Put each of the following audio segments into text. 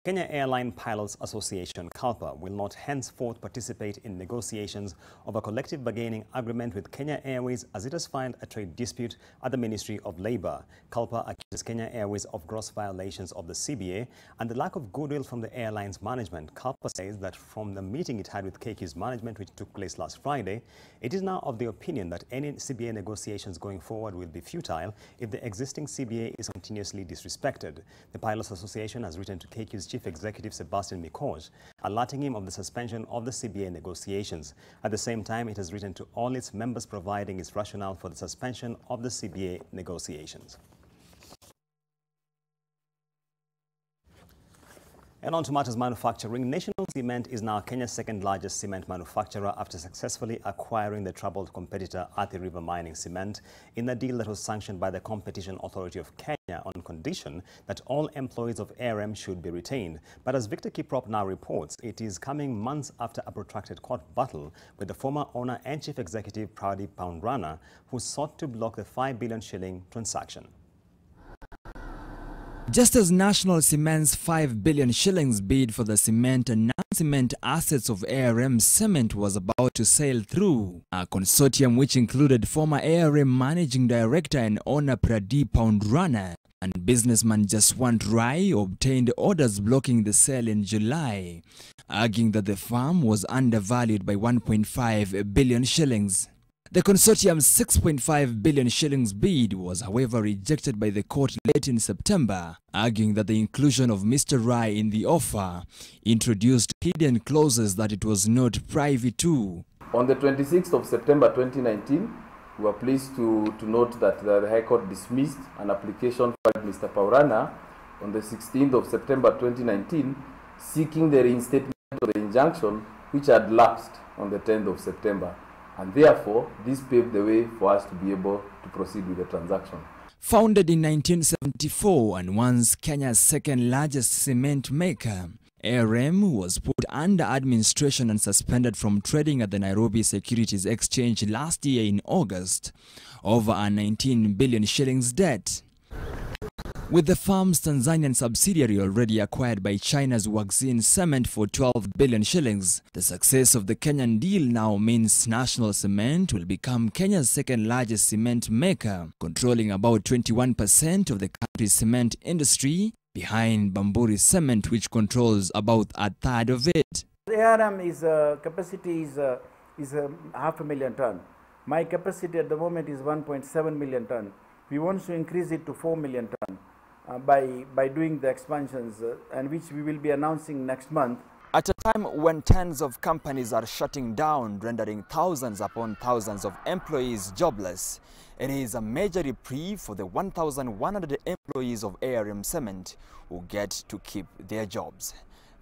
Kenya Airline Pilots Association, KALPA, will not henceforth participate in negotiations of a collective bargaining agreement with Kenya Airways as it has filed a trade dispute at the Ministry of Labour. KALPA accuses Kenya Airways of gross violations of the CBA and the lack of goodwill from the airline's management. KALPA says that from the meeting it had with KQ's management, which took place last Friday, it is now of the opinion that any CBA negotiations going forward will be futile if the existing CBA is continuously disrespected. The Pilots Association has written to KQ's Chief Executive Sebastian Mikosh, alerting him of the suspension of the CBA negotiations. At the same time, it has written to all its members providing its rationale for the suspension of the CBA negotiations. And on to matters manufacturing. National Cement is now Kenya's second largest cement manufacturer after successfully acquiring the troubled competitor Athi River Mining Cement in a deal that was sanctioned by the Competition Authority of Kenya on condition that all employees of ARM should be retained. But as Victor Kiprop now reports, it is coming months after a protracted court battle with the former owner and chief executive Pradip Poundrana, who sought to block the 5 billion shilling transaction. Just as National Cement's 5 billion shillings bid for the cement and non-cement assets of ARM Cement was about to sail through, a consortium which included former ARM Managing Director and owner Pradip Poundrana and businessman Jaswant Rai obtained orders blocking the sale in July, arguing that the firm was undervalued by 1.5 billion shillings. The consortium's 6.5 billion shillings bid was, however, rejected by the court late in September, arguing that the inclusion of Mr. Rai in the offer introduced hidden clauses that it was not privy to. On the 26th of September 2019, we were pleased to note that the High Court dismissed an application by Mr. Poundrana on the 16th of September 2019, seeking the reinstatement of the injunction which had lapsed on the 10th of September. And therefore, this paved the way for us to be able to proceed with the transaction. Founded in 1974 and once Kenya's second largest cement maker, ARM was put under administration and suspended from trading at the Nairobi Securities Exchange last year in August over a 19 billion shillings debt. With the firm's Tanzanian subsidiary already acquired by China's Waxin Cement for 12 billion shillings, the success of the Kenyan deal now means National Cement will become Kenya's second largest cement maker, controlling about 21% of the country's cement industry, behind Bamburi Cement, which controls about a third of it. The ARM capacity is 500,000 ton. My capacity at the moment is 1.7 million ton. We want to increase it to 4 million ton. By doing the expansions and which we will be announcing next month. At a time when tens of companies are shutting down, rendering thousands upon thousands of employees jobless, it is a major reprieve for the 1,100 employees of ARM Cement who get to keep their jobs.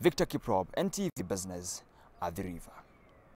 Victor Kiprop, NTV Business, Athi River.